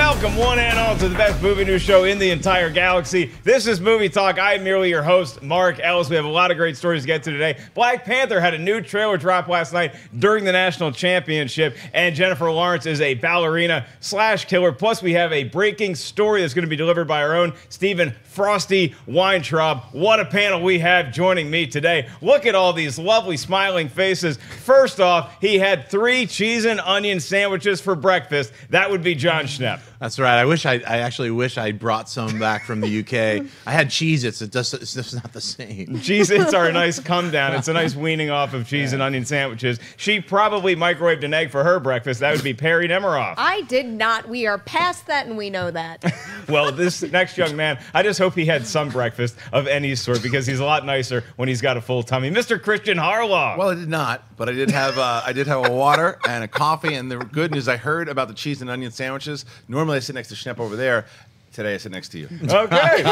Welcome one and all to the best movie news show in the entire galaxy. This is Movie Talk. I am merely your host, Mark Ellis. We have a lot of great stories to get to today. Black Panther had a new trailer drop last night during the national championship, and Jennifer Lawrence is a ballerina slash killer. Plus, we have a breaking story that's going to be delivered by our own Stephen Frosty Weintraub. What a panel we have joining me today. Look at all these lovely smiling faces. First off, he had 3 cheese and onion sandwiches for breakfast. That would be Jon Schnepp. That's right. I actually wish I brought some back from the UK. I had Cheez-Its. It's just not the same. Cheez-Its are a nice come down. It's a nice weaning off of cheese and onion sandwiches. She probably microwaved an egg for her breakfast. That would be Perri Nemiroff. I did not. We are past that, and we know that. Well, this next young man, I just hope he had some breakfast of any sort, because he's a lot nicer when he's got a full tummy. Mr. Kristian Harloff. Well, I did not, but I did have a water and a coffee. And the good news, I heard about the cheese and onion sandwiches. Normally, I sit next to Schnepp over there. Today, I sit next to you. Okay.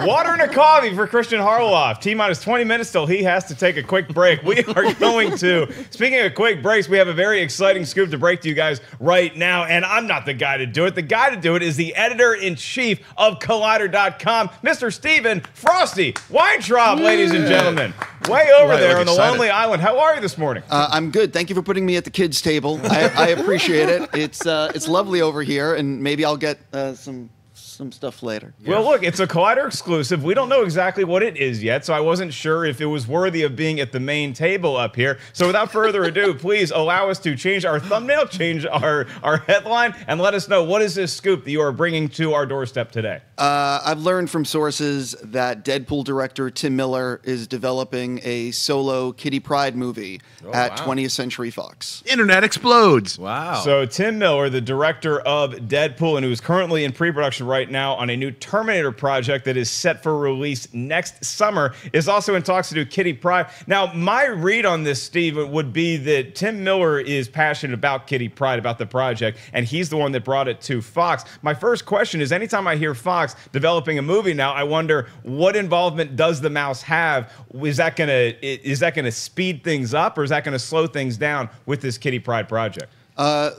Water and a coffee for Kristian Harloff. T-minus 20 minutes till he has to take a quick break. We are going to, speaking of quick breaks, we have a very exciting scoop to break to you guys right now, and I'm not the guy to do it. The guy to do it is the editor-in-chief of Collider.com, Mr. Stephen Frosty Weintraub, ladies and gentlemen. Way over there on the Lonely Island. How are you this morning? I'm good. Thank you for putting me at the kids' table. I appreciate it. It's lovely over here, and maybe I'll get some stuff later. Well, look, it's a Collider exclusive. We don't know exactly what it is yet, so I wasn't sure if it was worthy of being at the main table up here. So without further ado, please allow us to change our thumbnail, change our headline, and let us know, what is this scoop that you are bringing to our doorstep today? I've learned from sources that Deadpool director Tim Miller is developing a solo Kitty Pryde movie at 20th Century Fox. Internet explodes. Wow. So Tim Miller, the director of Deadpool, and who is currently in pre-production right now on a new Terminator project that is set for release next summer, is also in talks to do Kitty Pryde. Now, my read on this, Steve, would be that Tim Miller is passionate about Kitty Pryde, about the project, and he's the one that brought it to Fox. My first question is, anytime I hear Fox developing a movie now, I wonder, what involvement does the mouse have? Is that gonna speed things up, or is that gonna slow things down with this Kitty Pryde project?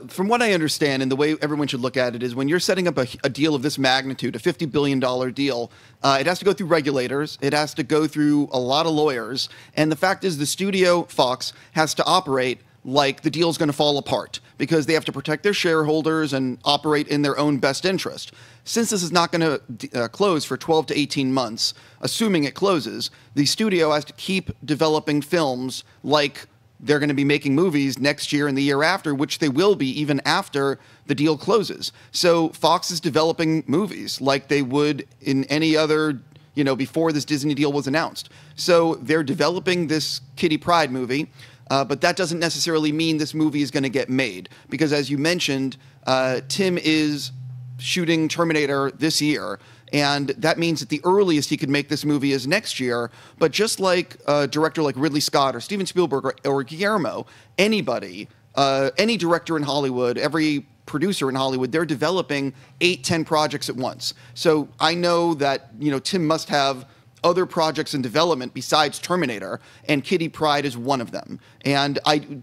From what I understand, and the way everyone should look at it, is when you're setting up a deal of this magnitude, a $50 billion deal, it has to go through regulators, it has to go through a lot of lawyers, and the fact is the studio, Fox, has to operate like the deal's going to fall apart, because they have to protect their shareholders and operate in their own best interest. Since this is not going to close for 12 to 18 months, assuming it closes, the studio has to keep developing films like they're going to be making movies next year and the year after, which they will be even after the deal closes. So Fox is developing movies like they would in any other, before this Disney deal was announced. So they're developing this Kitty Pryde movie, but that doesn't necessarily mean this movie is going to get made, because as you mentioned, Tim is shooting Terminator this year, and that means that the earliest he could make this movie is next year. But just like a director like Ridley Scott or Steven Spielberg or Guillermo, anybody, any director in Hollywood, every producer in Hollywood, they're developing 8-10 projects at once. So I know that Tim must have other projects in development besides Terminator, and Kitty Pryde is one of them. And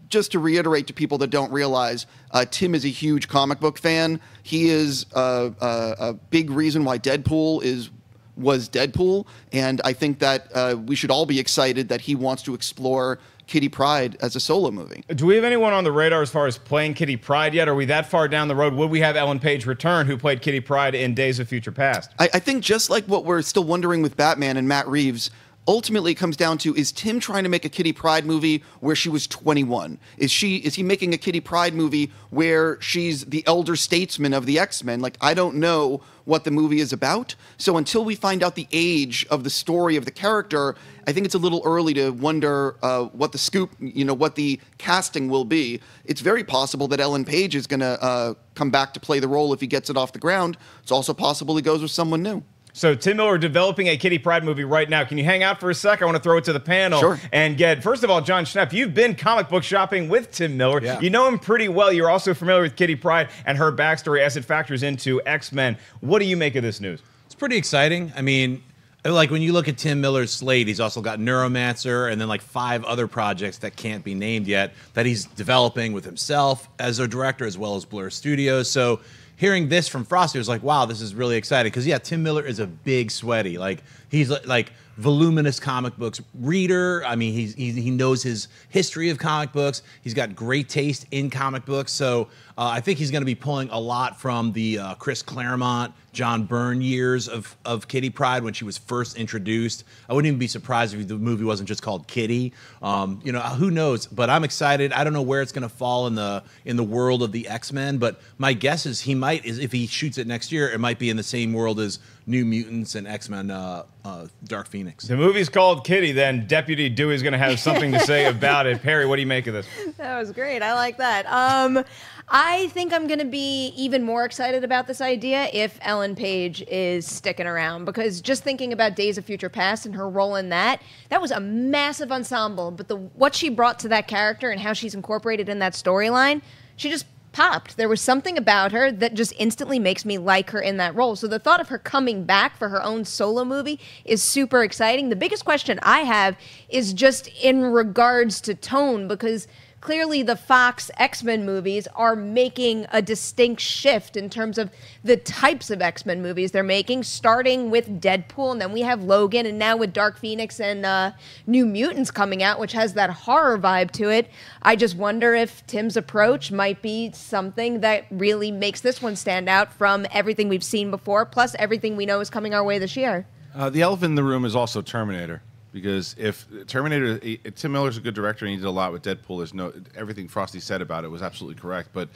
just to reiterate to people that don't realize, Tim is a huge comic book fan. He is a big reason why Deadpool was Deadpool, and I think that we should all be excited that he wants to explore Kitty Pryde as a solo movie. Do we have anyone on the radar as far as playing Kitty Pryde yet? Are we that far down the road? Would we have Ellen Page return, who played Kitty Pryde in Days of Future Past? I think just like what we're still wondering with Batman and Matt Reeves, ultimately it comes down to, is Tim trying to make a Kitty Pryde movie where she was 21? Is he making a Kitty Pryde movie where she's the elder statesman of the X-Men? Like, I don't know what the movie is about. So until we find out the age of the story of the character, I think it's a little early to wonder what the scoop, what the casting will be. It's very possible that Ellen Page is going to come back to play the role if he gets it off the ground. It's also possible he goes with someone new. So Tim Miller developing a Kitty Pryde movie right now. Can you hang out for a sec? I want to throw it to the panel and get, first of all, Jon Schnepp, you've been comic book shopping with Tim Miller. Yeah. You know him pretty well. You're also familiar with Kitty Pryde and her backstory as it factors into X-Men. What do you make of this news? It's pretty exciting. I mean, like when you look at Tim Miller's slate, he's also got Neuromancer and then like 5 other projects that can't be named yet that he's developing with himself as a director, as well as Blur Studios. So hearing this from Frosty was like, wow, this is really exciting. Because, yeah, Tim Miller is a big sweaty. Like, he's like voluminous comic books reader. I mean, he knows his history of comic books. He's got great taste in comic books. So I think he's going to be pulling a lot from the Chris Claremont, John Byrne years of Kitty Pryde when she was first introduced. I wouldn't even be surprised if the movie wasn't just called Kitty. You know, who knows? But I'm excited. I don't know where it's going to fall in the world of the X-Men, but my guess is if he shoots it next year, it might be in the same world as New Mutants and X-Men Dark Phoenix. The movie's called Kitty, then Deputy Dewey's going to have something to say about it. Perri, what do you make of this? That was great. I like that. I think I'm going to be even more excited about this idea if Ellen Page is sticking around, because just thinking about Days of Future Past and her role in that was a massive ensemble. But what she brought to that character and how she's incorporated in that storyline, she just popped. There was something about her that just instantly makes me like her in that role. So the thought of her coming back for her own solo movie is super exciting. The biggest question I have is just in regards to tone, because clearly the Fox X-Men movies are making a distinct shift in terms of the types of X-Men movies they're making, starting with Deadpool, and then we have Logan, and now with Dark Phoenix and New Mutants coming out, which has that horror vibe to it. I just wonder if Tim's approach might be something that really makes this one stand out from everything we've seen before, plus everything we know is coming our way this year. The elephant in the room is also Terminator. Because if Terminator, Tim Miller's a good director and he did a lot with Deadpool. There's everything Frosty said about it was absolutely correct. But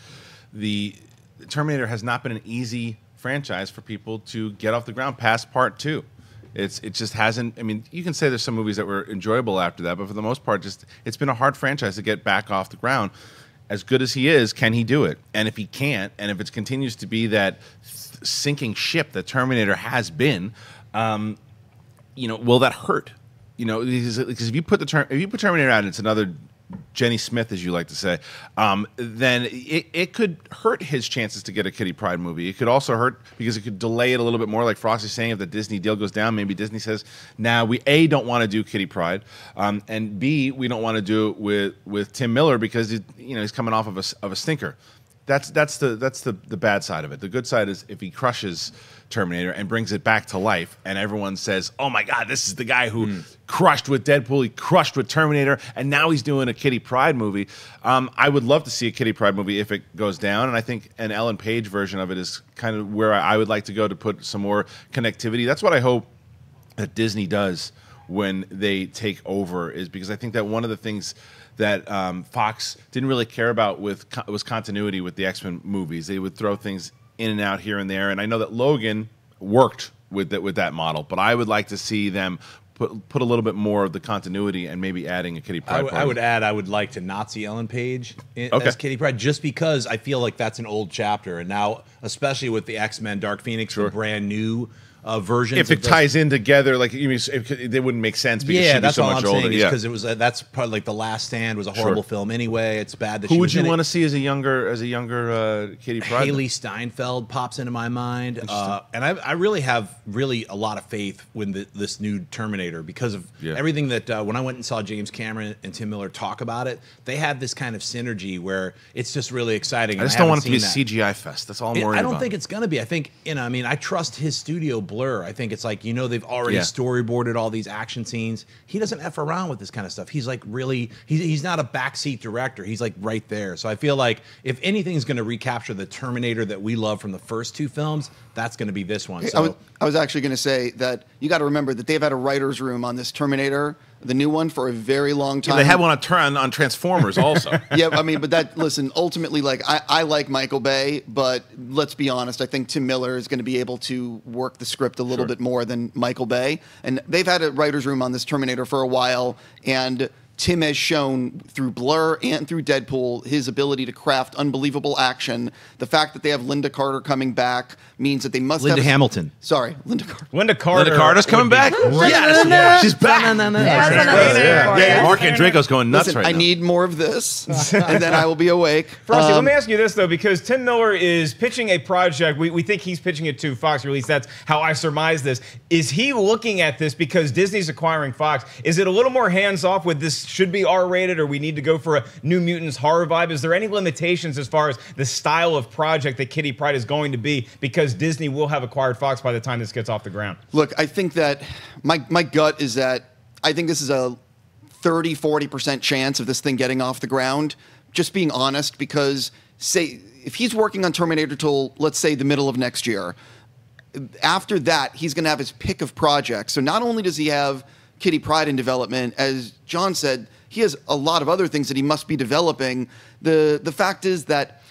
the Terminator has not been an easy franchise for people to get off the ground past Part 2. It just hasn't. I mean, you can say there's some movies that were enjoyable after that, but for the most part, it's been a hard franchise to get back off the ground. As good as he is, can he do it? And if he can't, and if it continues to be that sinking ship that Terminator has been, will that hurt? You know, because if you put Terminator out, and it's another Jenny Smith, as you like to say, then it could hurt his chances to get a Kitty Pryde movie. It could also hurt because it could delay it a little bit more, like Frosty's saying. If the Disney deal goes down, maybe Disney says, "Now we A, don't want to do Kitty Pryde, and B, we don't want to do it with Tim Miller because he's coming off of a stinker." That's the bad side of it. The good side is if he crushes Terminator and brings it back to life, and everyone says, "Oh my God, this is the guy who crushed with Deadpool, he crushed with Terminator, and now he's doing a Kitty Pryde movie." I would love to see a Kitty Pryde movie if it goes down, and I think an Ellen Page version of it is kind of where I would like to go to put some more connectivity. That's what I hope that Disney does when they take over, is because I think that one of the things that Fox didn't really care about was continuity with the X-Men movies. They would throw things in and out here and there, and I know that Logan worked with that model, but I would like to see them put a little bit more of the continuity and maybe adding a Kitty Pryde. I would like to not see Ellen Page as Kitty Pryde, just because I feel like that's an old chapter, and now, especially with the X-Men Dark Phoenix, the brand new versions. If it ties in together, like you mean, they wouldn't make sense because she'd be so much older. Yeah, because it was that's probably like The Last Stand was a horrible film anyway. It's bad that who would you want to see as a younger Kitty Pryde? Haley Steinfeld pops into my mind, and I really have a lot of faith when this new Terminator, because of everything that when I went and saw James Cameron and Tim Miller talk about it, they had this kind of synergy where it's just really exciting. I just don't want it to be a CGI fest. That's all I'm worried about. I don't think it's going to be. I think I trust his studio Blur. I think it's like, they've already storyboarded all these action scenes. He doesn't F around with this kind of stuff. He's like he's not a backseat director. He's like right there. So I feel like if anything's going to recapture the Terminator that we love from the first two films, that's going to be this one. So I was actually going to say that you got to remember that they've had a writer's room on this Terminator, the new one, for a very long time. Yeah, they had one on Transformers also. Yeah, I mean, but listen, ultimately, like, I like Michael Bay, but let's be honest, I think Tim Miller is going to be able to work the script a little bit more than Michael Bay. And they've had a writer's room on this Terminator for a while, and Tim has shown through Blur and through Deadpool his ability to craft unbelievable action. The fact that they have Linda Carter coming back means that they must Linda have... Hamilton. Sorry, Linda Carter. Linda Carter's coming back? Yes! She's back! Mark Andrico's going nuts right now. I need more of this, and then I will be awake. Frosty, let me ask you this, though, because Tim Miller is pitching a project. We think he's pitching it to Fox, or at least that's how I surmise this. Is he looking at this because Disney's acquiring Fox? Is it a little more hands-off with this should be R-rated, or we need to go for a New Mutants horror vibe? Is there any limitations as far as the style of project that Kitty Pryde is going to be, because Disney will have acquired Fox by the time this gets off the ground? Look, I think that my gut is that I think this is a 30-40% chance of this thing getting off the ground. Just being honest, because say if he's working on Terminator till, let's say, the middle of next year, after that he's going to have his pick of projects. So not only does he have Kitty Pryde in development, as John said, he has a lot of other things that he must be developing. The fact is that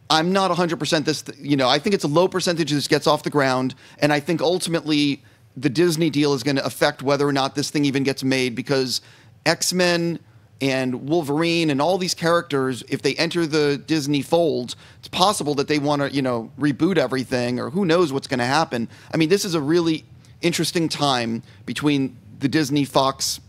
I'm not 100% this, I think it's a low percentage this gets off the ground, and I think ultimately the Disney deal is going to affect whether or not this thing even gets made, because X-Men and Wolverine and all these characters, if they enter the Disney fold, it's possible that they want to, reboot everything, or who knows what's going to happen. I mean, this is a really interesting time between the Disney Fox,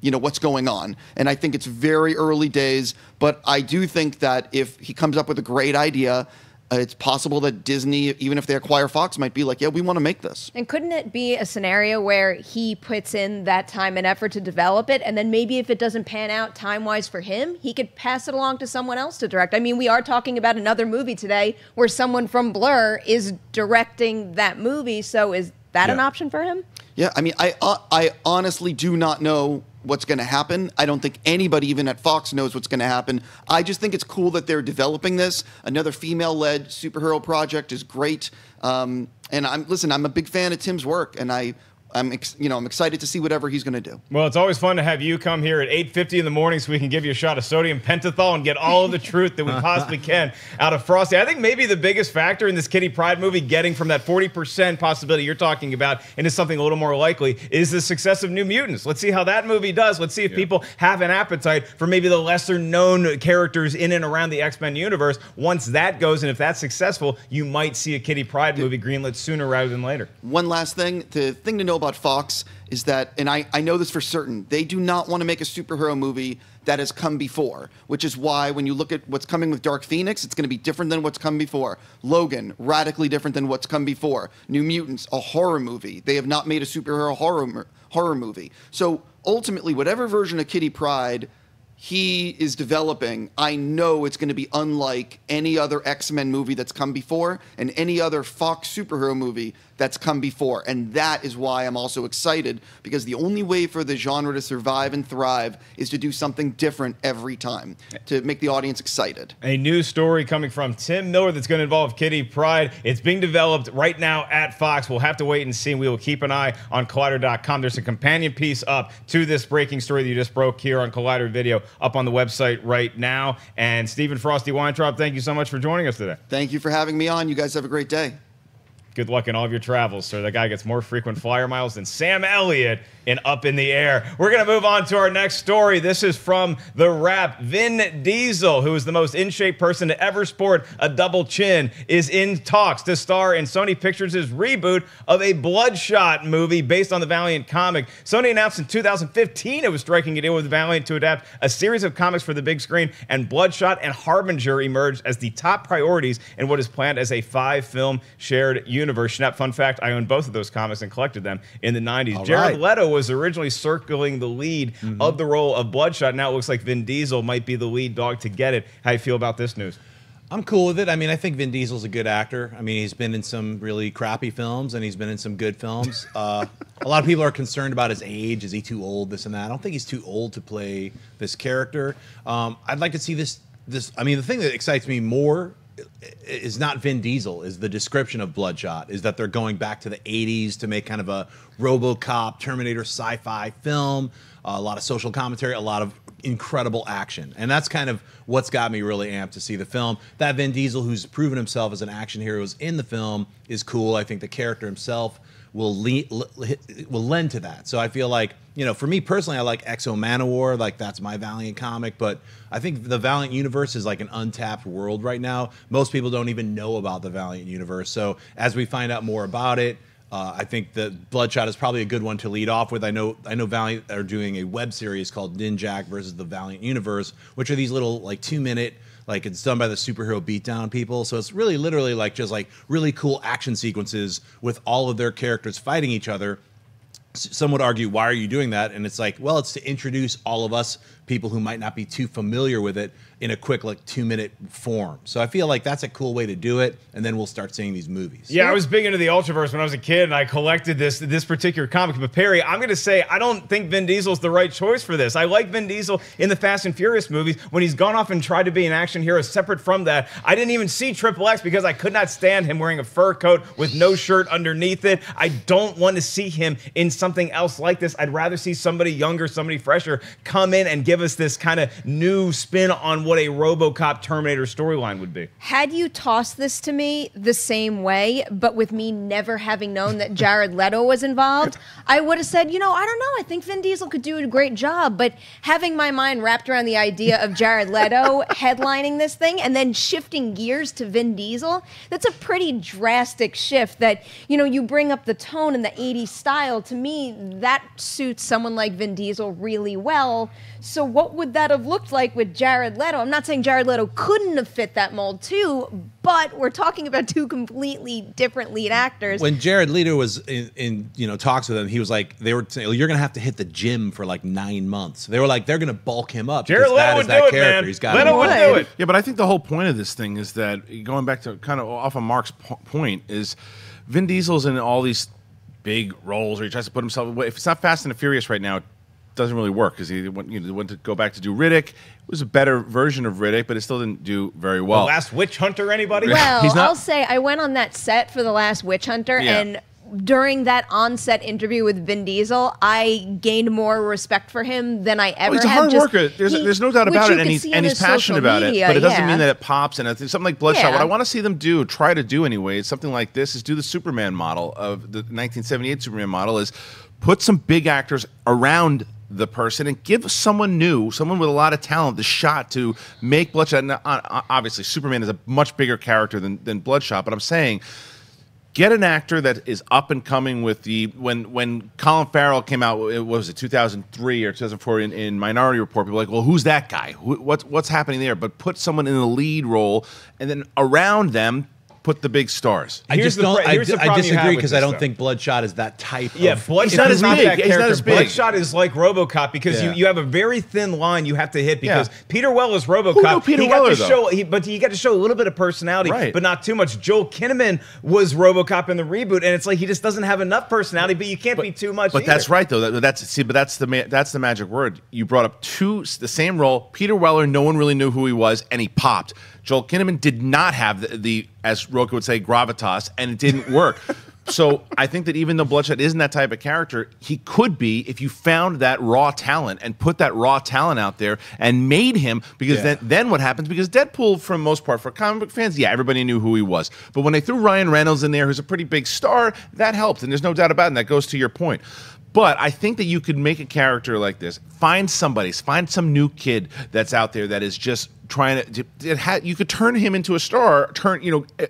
what's going on. And I think it's very early days, but I do think that if he comes up with a great idea, it's possible that Disney, even if they acquire Fox, might be like, yeah, we want to make this. And couldn't it be a scenario where he puts in that time and effort to develop it, and then maybe if it doesn't pan out time-wise for him, he could pass it along to someone else to direct? I mean, we are talking about another movie today where someone from Blur is directing that movie, so is that an option for him? Yeah, I mean, I honestly do not know what's going to happen. I don't think anybody even at Fox knows what's going to happen. I just think it's cool that they're developing this. Another female-led superhero project is great. And I'm a big fan of Tim's work, and I'm excited to see whatever he's going to do. Well, it's always fun to have you come here at 8:50 in the morning so we can give you a shot of sodium pentothal and get all of the truth that we possibly can out of Frosty. I think maybe the biggest factor in this Kitty Pryde movie, getting from that 40% possibility you're talking about into something a little more likely, is the success of New Mutants. Let's see how that movie does. Let's see if people have an appetite for maybe the lesser-known characters in and around the X-Men universe. Once that goes, and if that's successful, you might see a Kitty Pryde movie greenlit sooner rather than later. One last thing. The thing to know about Fox is that, and I know this for certain, they do not want to make a superhero movie that has come before, which is why when you look at what's coming with Dark Phoenix, it's going to be different than what's come before. Logan, radically different than what's come before. New Mutants, a horror movie. They have not made a superhero horror movie. So ultimately, whatever version of Kitty Pryde he is developing, I know it's going to be unlike any other X-Men movie that's come before and any other Fox superhero movie that's come before. And that is why I'm also excited, because the only way for the genre to survive and thrive is to do something different every time to make the audience excited. A new story coming from Tim Miller that's going to involve Kitty Pryde. It's being developed right now at Fox. We'll have to wait and see. We will keep an eye on Collider.com. There's a companion piece up to this breaking story that you just broke here on Collider Video up on the website right now. And Stephen Frosty Weintraub, thank you so much for joining us today. Thank you for having me on. You guys have a great day. Good luck in all of your travels, sir. That guy gets more frequent flyer miles than Sam Elliott in Up in the Air. We're going to move on to our next story. This is from The Wrap. Vin Diesel, who is the most in-shape person to ever sport a double chin, is in talks to star in Sony Pictures' reboot of a Bloodshot movie based on the Valiant comic. Sony announced in 2015 it was striking a deal with Valiant to adapt a series of comics for the big screen, and Bloodshot and Harbinger emerged as the top priorities in what is planned as a 5-film shared universe. Schnepp, fun fact, I own both of those comics and collected them in the 90s. Jared Leto was originally circling the lead of the role of Bloodshot. Now it looks like Vin Diesel might be the lead dog to get it. How do you feel about this news? I'm cool with it. I mean, I think Vin Diesel's a good actor. I mean, he's been in some really crappy films, and he's been in some good films. A lot of people are concerned about his age. Is he too old, this and that? I don't think he's too old to play this character. I'd like to see this. I mean, the thing that excites me more is not Vin Diesel, is the description of Bloodshot, is that they're going back to the 80s to make kind of a RoboCop, Terminator sci-fi film, a lot of social commentary, a lot of incredible action. And that's kind of what's got me really amped to see the film. That Vin Diesel, who's proven himself as an action hero in the film, is cool. I think the character himself will lend to that. So I feel like, for me personally, I like Exo Manowar. Like, that's my Valiant comic. But I think the Valiant universe is like an untapped world right now. Most people don't even know about the Valiant universe. So as we find out more about it, I think that Bloodshot is probably a good one to lead off with. I know Valiant are doing a web series called Ninjak versus the Valiant universe, which are these little like 2-minute, like, it's done by the superhero beatdown people. So it's really literally like just like really cool action sequences with all of their characters fighting each other. some would argue, why are you doing that? And it's like, well, it's to introduce all of us people who might not be too familiar with it in a quick, like, 2-minute form. So I feel like that's a cool way to do it, and then we'll start seeing these movies. Yeah, I was big into the Ultraverse when I was a kid, and I collected this particular comic. But Perri, I'm going to say I don't think Vin Diesel's the right choice for this. I like Vin Diesel in the Fast and Furious movies when he's gone off and tried to be an action hero. Separate from that, I didn't even see Triple X because I could not stand him wearing a fur coat with no shirt underneath it. I don't want to see him in something else like this. I'd rather see somebody younger, somebody fresher come in and give us this kind of new spin on what a RoboCop Terminator storyline would be. Had you tossed this to me the same way, but with me never having known that Jared Leto was involved, I would have said, I don't know, I think Vin Diesel could do a great job. But having my mind wrapped around the idea of Jared Leto headlining this thing and then shifting gears to Vin Diesel, that's a pretty drastic shift that, you bring up the tone and the 80s style. To me, that suits someone like Vin Diesel really well. So what would that have looked like with Jared Leto? I'm not saying Jared Leto couldn't have fit that mold too, but we're talking about two completely different lead actors. When Jared Leto was in talks with him, he was like, they were saying, you're going to have to hit the gym for like 9 months. They were like, they're going to bulk him up. Jared Leto would do it, man. Leto would do it. Yeah, but I think the whole point of this thing is that, going back to kind of off of Mark's point, is Vin Diesel's in all these big roles where he tries to put himself. If it's not Fast and the Furious right now, it doesn't really work because he went to go back to do Riddick. It was a better version of Riddick, but it still didn't do very well. The Last Witch Hunter, anybody? Well, I'll say I went on that set for The Last Witch Hunter, and during that on-set interview with Vin Diesel, I gained more respect for him than I ever had. He's a hard worker. There's no doubt about it, and he's passionate about it. But it doesn't mean that it pops. And something like Bloodshot, what I want to see them try to do anyway, is something like this: is do the Superman model of the 1978 Superman model, is put some big actors around the person and give someone new, someone with a lot of talent, the shot to make Bloodshot. And obviously, Superman is a much bigger character than Bloodshot, but I'm saying, get an actor that is up and coming with the when Colin Farrell came out, what was it, 2003 or 2004 in Minority Report, people were like, well, who's that guy? What's happening there? But put someone in the lead role, and then around them, put the big stars. I disagree because I don't think Bloodshot is that type. Yeah, of... Bloodshot is not that character. Not as big. Bloodshot is like RoboCop because you have a very thin line you have to hit because Peter Weller's RoboCop. Who knew Peter Weller, but he got to show a little bit of personality, right, but not too much. Joel Kinnaman was RoboCop in the reboot, and it's like he just doesn't have enough personality. But you can't be too much. But either. That's right, though. That's the magic word. You brought up the same role. Peter Weller, no one really knew who he was, and he popped. Joel Kinnaman did not have the as Roka would say, gravitas, and it didn't work. So I think that even though Bloodshot isn't that type of character, he could be if you found that raw talent and put that raw talent out there and made him, because then what happens? Because Deadpool, for the most part, for comic book fans, everybody knew who he was. But when they threw Ryan Reynolds in there, who's a pretty big star, that helped, and there's no doubt about it, and that goes to your point. But I think that you could make a character like this. Find some new kid that's out there that is just trying to. You could turn him into a star.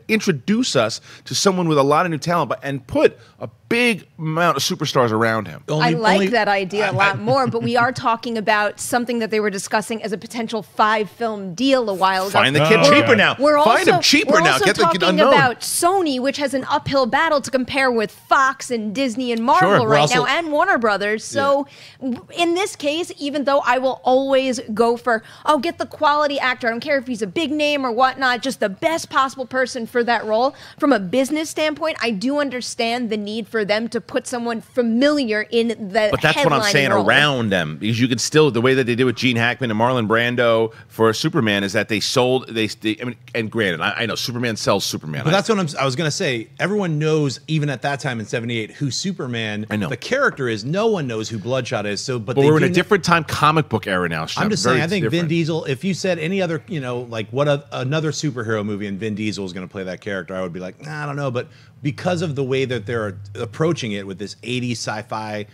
Introduce us to someone with a lot of new talent, and put a big amount of superstars around him. I like that idea a lot more. But we are talking about something that they were discussing as a potential 5-film deal a while ago. Find the kid cheaper now. Find him cheaper now. Get the kid unknown. We're also talking about Sony, which has an uphill battle to compare with Fox and Disney and Marvel right now, and Warner Brothers. So in this case, even though I will always go for, get the quality actor, I don't care if he's a big name or whatnot, just the best possible person for that role. From a business standpoint, I do understand the need for them to put someone familiar in the But that's what I'm saying role. Around them, because you can still, the way that they did with Gene Hackman and Marlon Brando for Superman is that they sold, and granted, I know Superman sells Superman. But that's what I was going to say. Everyone knows, even at that time in '78, who Superman, the character is. No one knows who Bloodshot is. But we're in a different time comic book era now. I'm just saying, I think Vin Diesel, if you said any other, another superhero movie and Vin Diesel is going to play that character, I would be like, I don't know. But because of the way that they're approaching it with this 80s sci-fi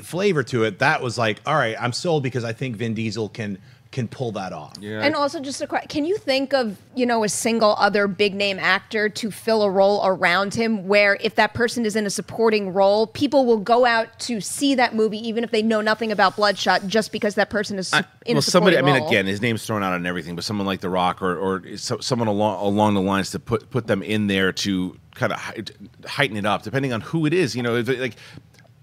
flavor to it, that was like, all right, I'm sold, because I think Vin Diesel can pull that off. Yeah. And also, just can you think of, a single other big name actor to fill a role around him where if that person is in a supporting role, people will go out to see that movie even if they know nothing about Bloodshot just because that person is in a supporting role? Again, his name's thrown out on everything, but someone like The Rock or someone along the lines to put them in there to kind of heighten it up, depending on who it is.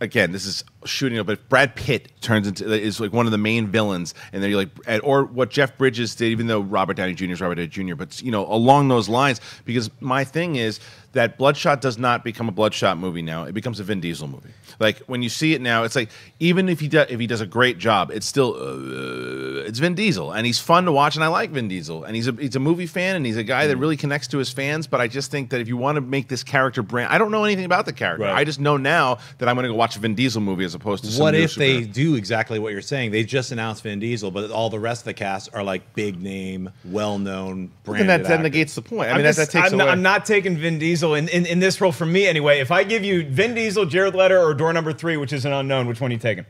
again, this is shooting up, but Brad Pitt is like one of the main villains, and then you're like, or what Jeff Bridges did, even though Robert Downey Jr. is Robert Downey Jr., but along those lines, because my thing is that Bloodshot does not become a Bloodshot movie now; it becomes a Vin Diesel movie. Like when you see it now, it's like even if he does a great job, it's still it's Vin Diesel, and he's fun to watch, and I like Vin Diesel, and he's a movie fan, and he's a guy that really connects to his fans. But I just think that if you want to make this character brand, I don't know anything about the character. Right. I just know now that I'm going to go watch a Vin Diesel movie as opposed to some what new if they superhero. do exactly what you're saying? They just announced Vin Diesel, but all the rest of the cast are like big name, well-known branded Then that actors. negates the point. I mean, that takes away. I'm not taking Vin Diesel in this role for me anyway. If I give you Vin Diesel, Jared Leto, or door number 3, which is an unknown, which one are you taking?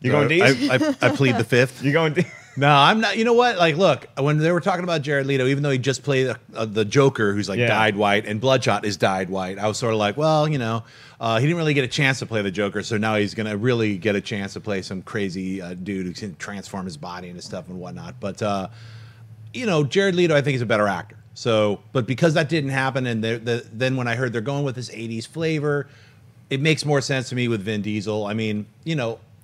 You going D's? I plead the fifth. You going D? No, I'm not. You know what? Like, look, when they were talking about Jared Leto, even though he just played the Joker, who's like dyed white, and Bloodshot is dyed white, I was sort of like, well, he didn't really get a chance to play the Joker, so now he's going to really get a chance to play some crazy dude who can transform his body into stuff and whatnot. But, Jared Leto, I think, is a better actor. So, but because that didn't happen, and then when I heard they're going with this 80s flavor, it makes more sense to me with Vin Diesel. I mean, I'm You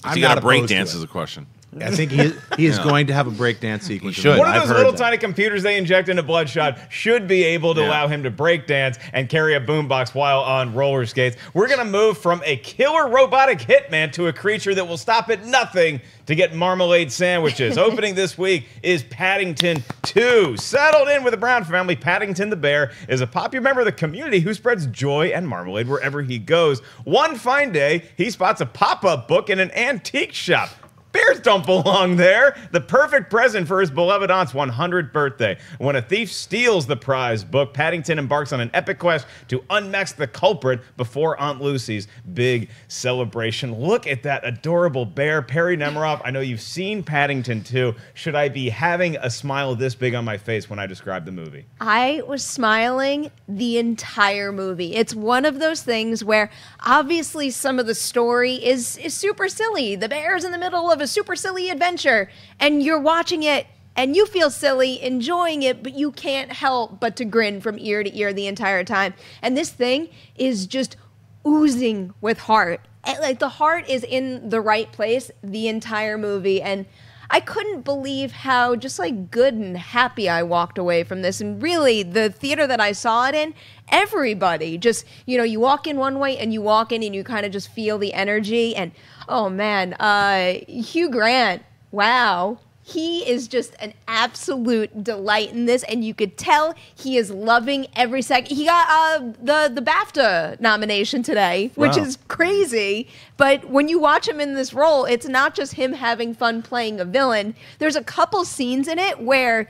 got not a break opposed to dance it. is a question. I think he is going to have a breakdance sequence. He should. One of I've those heard little that. tiny computers they inject into Bloodshot should be able to allow him to break dance and carry a boombox while on roller skates. We're going to move from a killer robotic hitman to a creature that will stop at nothing to get marmalade sandwiches. Opening this week is Paddington 2. Settled in with the Brown family, Paddington the bear is a popular member of the community who spreads joy and marmalade wherever he goes. One fine day, he spots a pop-up book in an antique shop. Bears don't belong there. The perfect present for his beloved aunt's 100th birthday. When a thief steals the prized book, Paddington embarks on an epic quest to unmask the culprit before Aunt Lucy's big celebration. Look at that adorable bear. Perri Nemiroff, I know you've seen Paddington 2. Should I be having a smile this big on my face when I describe the movie? I was smiling the entire movie. It's one of those things where obviously some of the story is super silly. The bear's in the middle of a super silly adventure, and you're watching it and you feel silly enjoying it, but you can't help but to grin from ear to ear the entire time. And this thing is just oozing with heart. Like the heart is in the right place the entire movie, and I couldn't believe how just like good and happy I walked away from this. And really, the theater that I saw it in, everybody just, you walk in one way and you walk in and you kind of just feel the energy. And oh man, Hugh Grant, wow. He is just an absolute delight in this, and you could tell he is loving every second. He got the BAFTA nomination today, which is crazy. But when you watch him in this role, it's not just him having fun playing a villain. There's a couple scenes in it where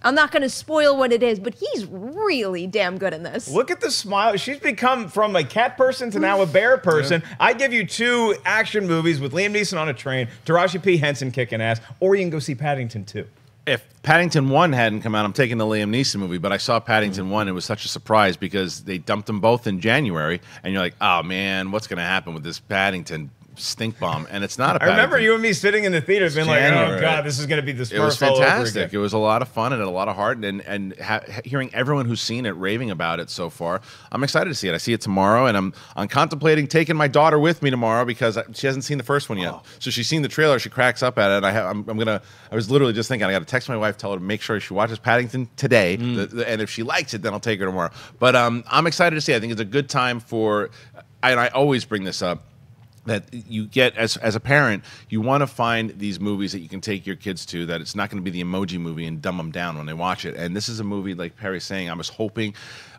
I'm not going to spoil what it is, but he's really damn good in this. Look at the smile. She's become from a cat person to now a bear person. Yeah. I give you 2 action movies with Liam Neeson on a train, Taraji P. Henson kicking ass, or you can go see Paddington 2. If Paddington 1 hadn't come out, I'm taking the Liam Neeson movie, but I saw Paddington 1. It was such a surprise because they dumped them both in January, and you're like, oh man, what's going to happen with this Paddington stink bomb? And it's not a Paddington. I remember you and me sitting in the theater being like, January. oh god, this is going to be the Smurf. It was all over fantastic. again. It was a lot of fun and a lot of heart, and hearing everyone who's seen it raving about it so far, I'm excited to see it. I see it tomorrow, and I'm contemplating taking my daughter with me tomorrow because she hasn't seen the first one yet. So she's seen the trailer, she cracks up at it. I was literally just thinking I got to text my wife, tell her to make sure she watches Paddington today, and if she likes it, then I'll take her tomorrow. But I'm excited to see it. I think it's a good time and I always bring this up, that you get as a parent, you want to find these movies that you can take your kids to, that it's not going to be the Emoji Movie and dumb them down when they watch it. And this is a movie, like Perry's saying, I was hoping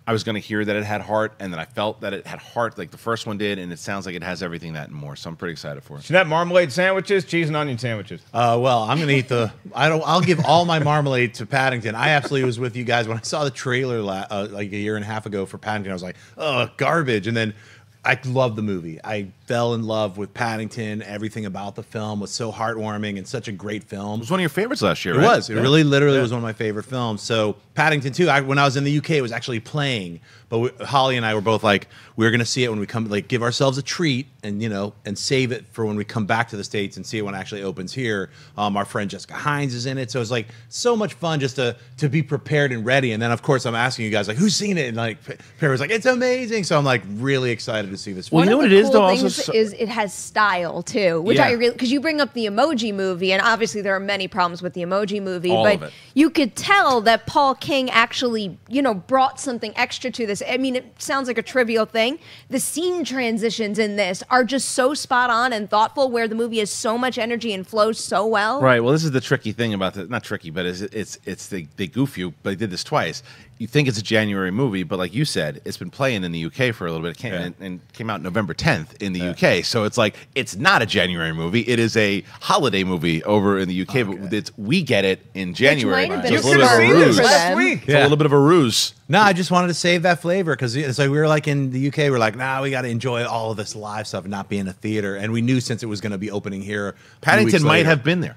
I was going to hear that it had heart, and then I felt that it had heart like the first one did, and it sounds like it has everything that and more. So I'm pretty excited for it. Should that marmalade sandwiches, cheese and onion sandwiches? Well, I'm going to eat I'll give all my marmalade to Paddington. I absolutely was with you guys when I saw the trailer like a year and a half ago for Paddington. I was like, oh, garbage. And then I love the movie. I fell in love with Paddington. Everything about the film was so heartwarming and such a great film. It was one of your favorites last year, It right? was. It really, literally was one of my favorite films. So Paddington 2, when I was in the UK, it was actually playing. But Holly and I were both like, we're going to see it when we come, like give ourselves a treat and, and save it for when we come back to the States and see it when it actually opens here. Our friend Jessica Hines is in it. So it's like so much fun just to be prepared and ready. And then, of course, I'm asking you guys, like, who's seen it? And like, Perry was like, it's amazing. So I'm like really excited to see this. Well, One you know of what the it is, cool though, also things is it has style too, which Yeah. I really, because you bring up the Emoji Movie, and obviously there are many problems with the Emoji Movie, All but of it. you could tell that Paul King actually, brought something extra to this. I mean, it sounds like a trivial thing. The scene transitions in this are just so spot on and thoughtful, where the movie has so much energy and flows so well. Right. Well, this is the tricky thing about it. Not tricky, but they goof you. But they did this twice. You think it's a January movie, but like you said, it's been playing in the UK for a little bit. It came and came out November 10th in the UK. So it's like it's not a January movie. It is a holiday movie over in the UK. But we get it in January. might have been You a could have smart seen move this for last them. week. It's a little bit of a ruse. No, I just wanted to save that flavor because it's like we were like in the UK, we're like, nah, we got to enjoy all of this live stuff and not be in a theater. And we knew since it was going to be opening here, a few Paddington weeks might later- have been there.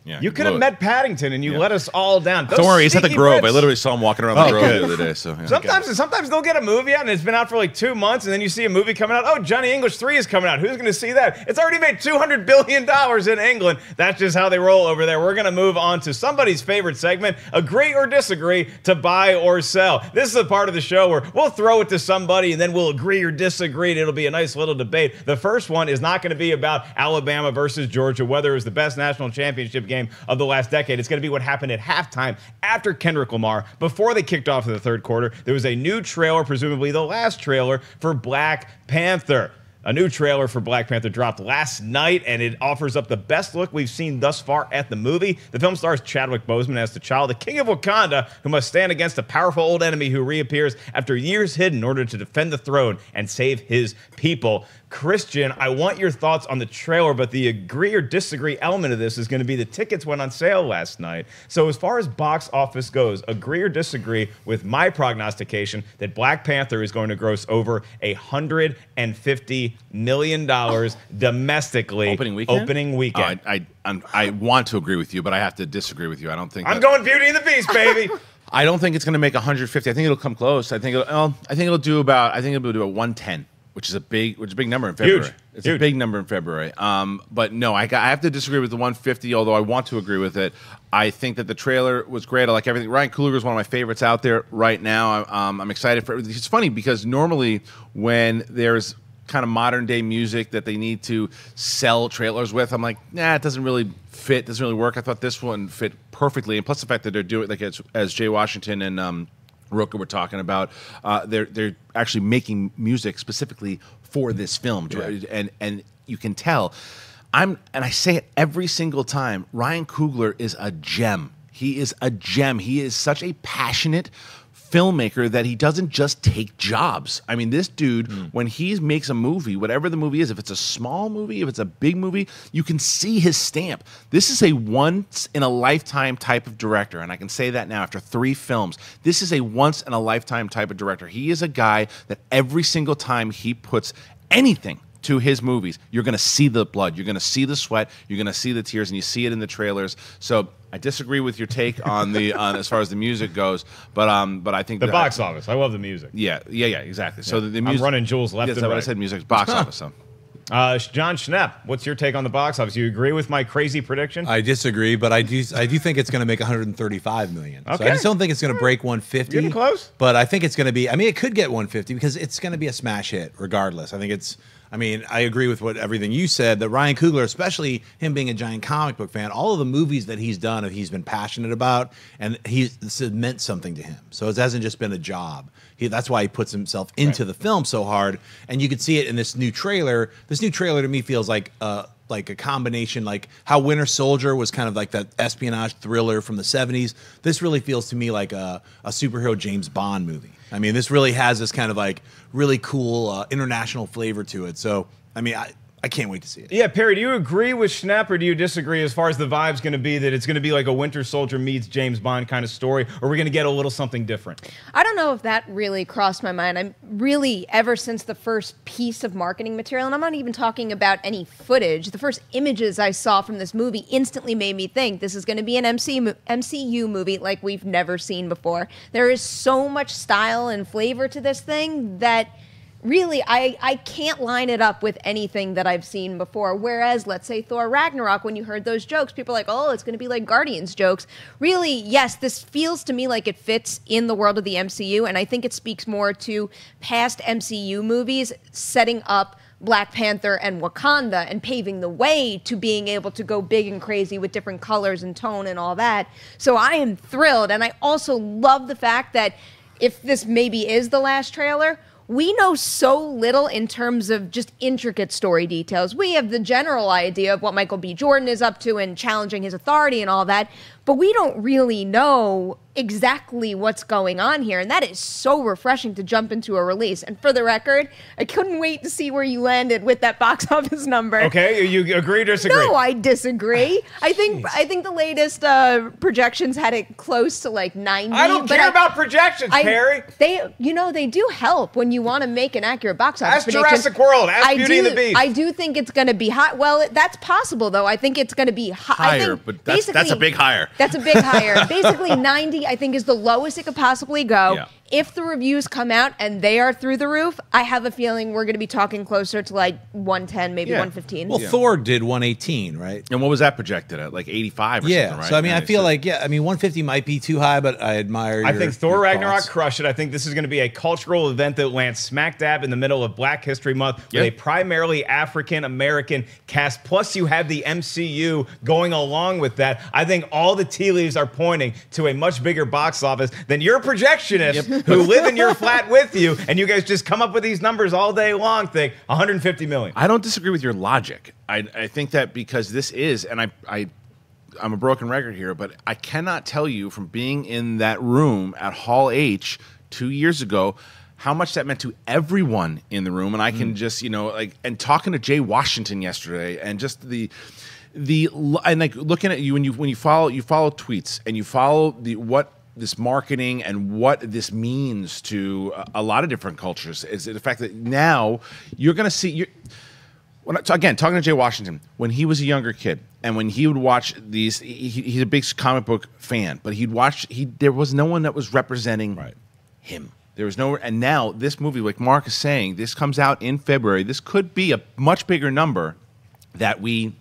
Yeah, You could have met Paddington, and you let us all down. Don't worry, he's at the Sneaky Grove. Brits. I literally saw him walking around the Grove good. the other day. So yeah. Sometimes they'll get a movie out and it's been out for like 2 months, and then you see a movie coming out. Oh, Johnny English 3 is coming out. Who's going to see that? It's already made $200 billion in England. That's just how they roll over there. We're going to move on to somebody's favorite segment, agree or disagree, to buy or sell. This is a part of the show where we'll throw it to somebody and then we'll agree or disagree, and it'll be a nice little debate. The first one is not going to be about Alabama versus Georgia, whether it was the best national championship game of the last decade. It's going to be what happened at halftime after Kendrick Lamar, before they kicked off in the third quarter. There was a new trailer, presumably the last trailer, for Black Panther. A new trailer for Black Panther dropped last night, and it offers up the best look we've seen thus far at the movie. The film stars Chadwick Boseman as T'Challa, the king of Wakanda, who must stand against a powerful old enemy who reappears after years hidden in order to defend the throne and save his people. Kristian, I want your thoughts on the trailer, but the agree or disagree element of this is going to be the tickets went on sale last night. So as far as box office goes, agree or disagree with my prognostication that Black Panther is going to gross over $150 million domestically Opening weekend? Opening weekend. I want to agree with you, but I have to disagree with you. I don't think I'm going Beauty and the Beast, baby. I don't think it's going to make 150. I think it'll come close. I think it'll do about 110, which is a big number in February. Huge. It's Huge. a big number in February. But no, I have to disagree with the 150. Although I want to agree with it. I think that the trailer was great. I like everything. Ryan Coogler is one of my favorites out there right now. I'm excited for it. It's funny because normally when there's kind of modern day music that they need to sell trailers with, I'm like, nah, it doesn't really fit, doesn't really work. I thought this one fit perfectly, and plus the fact that they're doing, like, as Jay Washington and Roka were talking about, they're actually making music specifically for this film, and you can tell. And I say it every single time, Ryan Coogler is a gem. He is a gem. He is such a passionate filmmaker that he doesn't just take jobs. I mean, this dude, when he makes a movie, whatever the movie is, if it's a small movie, if it's a big movie, you can see his stamp. This is a once-in-a-lifetime type of director, and I can say that now after 3 films. This is a once-in-a-lifetime type of director. He is a guy that every single time he puts anything to his movies, you're going to see the blood, you're going to see the sweat, you're going to see the tears, and you see it in the trailers. So I disagree with your take on as far as the music goes, but I think The box office. I love the music. Yeah, exactly. So the music. I'm running Jules left Yes, and what I right. said, music box office. So. Jon Schnepp, what's your take on the box office? You agree with my crazy prediction? I disagree, but I do think it's going to make 135 million. So Okay. I just don't think it's going to break 150. Getting close. But I think it's going to be. I mean, it could get 150 because it's going to be a smash hit regardless. I think it's. I mean, I agree with everything you said. That Ryan Coogler, especially him being a giant comic book fan, all of the movies that he's done, he's been passionate about, and this has meant something to him. So it hasn't just been a job. That's why he puts himself into the film so hard, and you could see it in this new trailer. This new trailer to me feels like a combination, like how Winter Soldier was kind of like that espionage thriller from the 70s. This really feels to me like a superhero James Bond movie. I mean, this really has this kind of like really cool international flavor to it. So, I mean, I can't wait to see it. Yeah, Perri, do you agree with Schnepp, or do you disagree as far as the vibe's going to be, that it's going to be like a Winter Soldier meets James Bond kind of story, or we're going to get a little something different? I don't know if that really crossed my mind. I'm really, ever since the first piece of marketing material, and I'm not even talking about any footage, the first images I saw from this movie instantly made me think this is going to be an MCU movie like we've never seen before. There is so much style and flavor to this thing that really, I can't line it up with anything that I've seen before. Whereas, let's say Thor Ragnarok, when you heard those jokes, people are like, oh, it's going to be like Guardians jokes. Really, yes, this feels to me like it fits in the world of the MCU, and I think it speaks more to past MCU movies setting up Black Panther and Wakanda and paving the way to being able to go big and crazy with different colors and tone and all that. So I am thrilled, and I also love the fact that if this maybe is the last trailer, we know so little in terms of just intricate story details. We have the general idea of what Michael B. Jordan is up to and challenging his authority and all that, but we don't really know exactly what's going on here, and that is so refreshing to jump into a release. And for the record, I couldn't wait to see where you landed with that box office number. Okay, you agree or disagree? No, I disagree. I think the latest projections had it close to like 90. I don't care about projections, Perri. They do help when you want to make an accurate box office prediction. Ask Jurassic World. Ask Beauty and the Beast. I do think it's going to be high. Well, that's possible, though. I think it's going to be higher, but that's a big higher. That's a big higher. Basically, 90, I think, is the lowest it could possibly go. Yeah. If the reviews come out and they are through the roof, I have a feeling we're going to be talking closer to like 110, maybe 115. Well, Thor did 118, right? And what was that projected at? Like 85 or something, right? So, I mean, I feel like, 150 might be too high, but I admire I think Thor Ragnarok thoughts. crushed it. I think this is going to be a cultural event that lands smack dab in the middle of Black History Month with a primarily African-American cast. Plus, you have the MCU going along with that. I think all the tea leaves are pointing to a much bigger box office than your projectionists who live in your flat with you, and you guys just come up with these numbers all day long, think 150 million. I don't disagree with your logic. I think that because this is, and I'm a broken record here, but I cannot tell you from being in that room at Hall H 2 years ago how much that meant to everyone in the room. And I can just, and talking to Jay Washington yesterday, and just and like looking at you when you follow tweets and you follow what this marketing and what this means to a lot of different cultures is the fact that now you're going to see. Again, talking to Jay Washington, when he was a younger kid and when he would watch these, he's a big comic book fan, but there was no one that was representing him. There was no, and now this movie, like Mark is saying, this comes out in February. This could be a much bigger number that we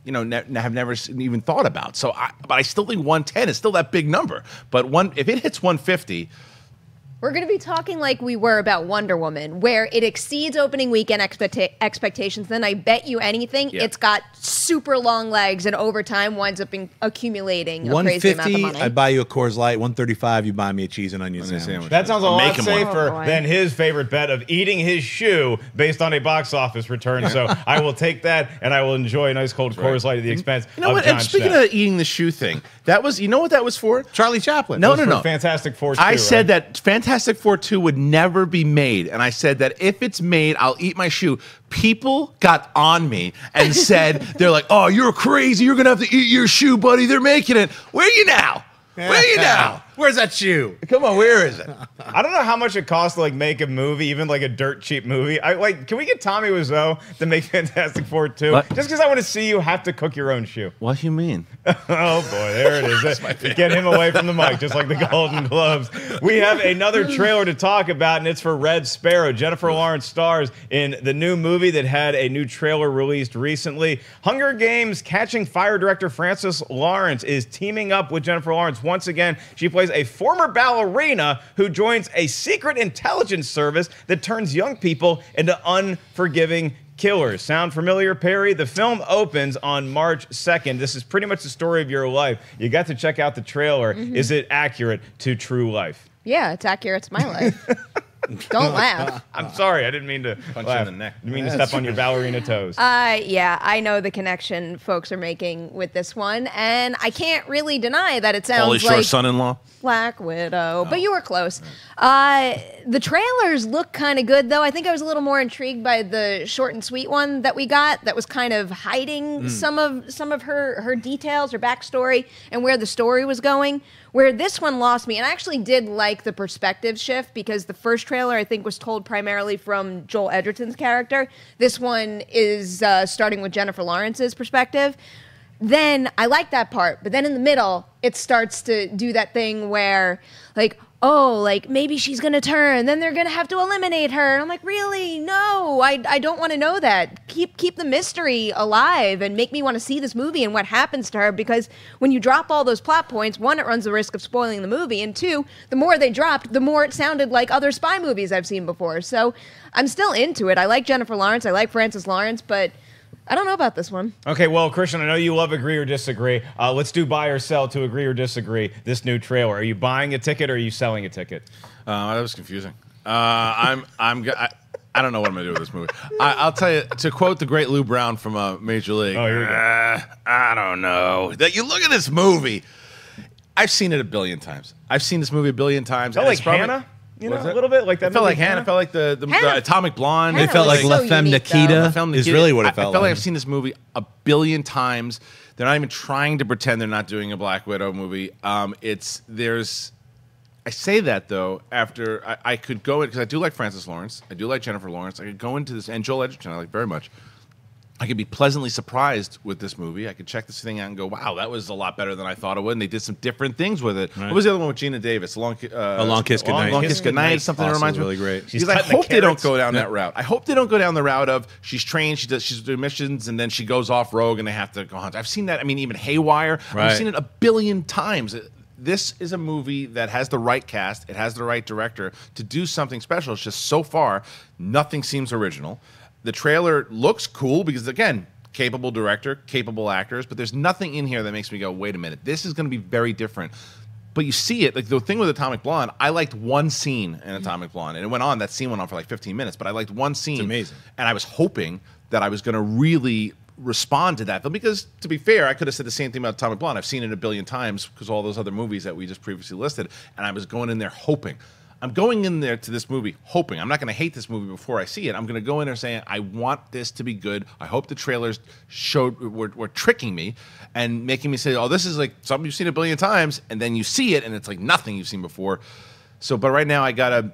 have never even thought about. But I still think 110 is still that big number. But if it hits 150, we're going to be talking like we were about Wonder Woman, where it exceeds opening weekend expectations. Then I bet you anything, it's got super long legs, and over time winds up accumulating a crazy amount of money. I buy you a Coors Light. 135, you buy me a cheese and onion sandwich. That sounds a lot him safer than his favorite bet of eating his shoe based on a box office return. So I will take that, and I will enjoy a nice cold Coors Light at the expense of Jon And speaking Schnepp. of eating the shoe thing, that was, what that was for? Charlie Chaplin. No. Fantastic Four 2, I said that Fantastic Four 2 would never be made, and I said that if it's made, I'll eat my shoe. People got on me and said, they're like, oh, you're crazy. You're going to have to eat your shoe, buddy. They're making it. Where are you now? Where are you now? Where's that shoe? Come on, where is it? I don't know how much it costs to make a movie, even like a dirt cheap movie. Can we get Tommy Wiseau to make Fantastic Four 2? What? Just because I want to see you have to cook your own shoe. What do you mean? Oh boy, there it is. Get him away from the mic, just like the Golden Globes. We have another trailer to talk about, and it's for Red Sparrow. Jennifer Lawrence stars in the new movie that had a new trailer released recently. Hunger Games Catching Fire director Francis Lawrence is teaming up with Jennifer Lawrence once again. She plays a former ballerina who joins a secret intelligence service that turns young people into unforgiving killers. Sound familiar, Perri? The film opens on March 2nd. This is pretty much the story of your life. You got to check out the trailer. Is it accurate to true life? Yeah, it's accurate to my life. Don't laugh. I'm sorry. I didn't mean to Punch laugh. you in the neck. I didn't mean to step on your ballerina toes. Yeah, I know the connection folks are making with this one, and I can't really deny that it sounds Pauly like son-in-law. Black Widow, but you were close. The trailers look kind of good, though. I think I was a little more intrigued by the short and sweet one that we got that was kind of hiding some of her details, her backstory, and where the story was going. Where this one lost me, and I actually did like the perspective shift because the first trailer, I think, was told primarily from Joel Edgerton's character. This one is starting with Jennifer Lawrence's perspective. Then I like that part, but then in the middle, it starts to do that thing where, oh, like maybe she's gonna turn, then they're gonna have to eliminate her. And I'm like, really? No, I don't want to know that. Keep the mystery alive and make me want to see this movie and what happens to her, because when you drop all those plot points, one, it runs the risk of spoiling the movie, and two, the more they dropped, the more it sounded like other spy movies I've seen before. So I'm still into it. I like Jennifer Lawrence, I like Frances Lawrence, but I don't know about this one. Okay, well, Kristian, I know you love agree or disagree. Let's do buy or sell to agree or disagree this new trailer. Are you buying a ticket or are you selling a ticket? That was confusing. I don't know what I'm gonna do with this movie. I'll tell you, to quote the great Lou Brown from Major League. Oh, here we go. I don't know. That you look at this movie. I've seen it a billion times. I've seen this movie a billion times. Felt like Hannah? You know, a little bit like that. It felt like Hannah. It felt like the Atomic Blonde. Hannah It felt like was La so Femme unique, Nikita though. is really what it felt I felt like like. I've seen this movie a billion times. They're not even trying to pretend they're not doing a Black Widow movie. I say that though after I could go in, because I do like Frances Lawrence, I do like Jennifer Lawrence. I could go into this, and Joel Edgerton I like very much. I could be pleasantly surprised with this movie. I could check this thing out and go, wow, that was a lot better than I thought it would. And they did some different things with it. Right. What was the other one with Gina Davis? A Long Kiss Goodnight. Long Kiss Goodnight. Something that reminds me. Really great. Because I hope they don't go down that route. I hope they don't go down the route of she's trained, she's doing missions, and then she goes off rogue and they have to go hunt. I've seen that. I mean, even Haywire. Right. I've seen it a billion times. This is a movie that has the right cast. It has the right director to do something special. It's just so far, nothing seems original. The trailer looks cool because, again, capable director, capable actors, but there's nothing in here that makes me go, wait a minute, this is going to be very different. But you see it, like the thing with Atomic Blonde, I liked one scene in Atomic Blonde, and that scene went on for like 15 minutes, but I liked one scene. It's amazing. And I was hoping that I was going to really respond to that film, because to be fair, I could have said the same thing about Atomic Blonde. I've seen it a billion times because all those other movies that we just previously listed, and I was going in there hoping. I'm going in there to this movie hoping. I'm not going to hate this movie before I see it. I'm going to go in there saying, I want this to be good. I hope the trailers were tricking me and making me say, oh, this is like something you've seen a billion times, and then you see it, and it's like nothing you've seen before. So, but right now, I got to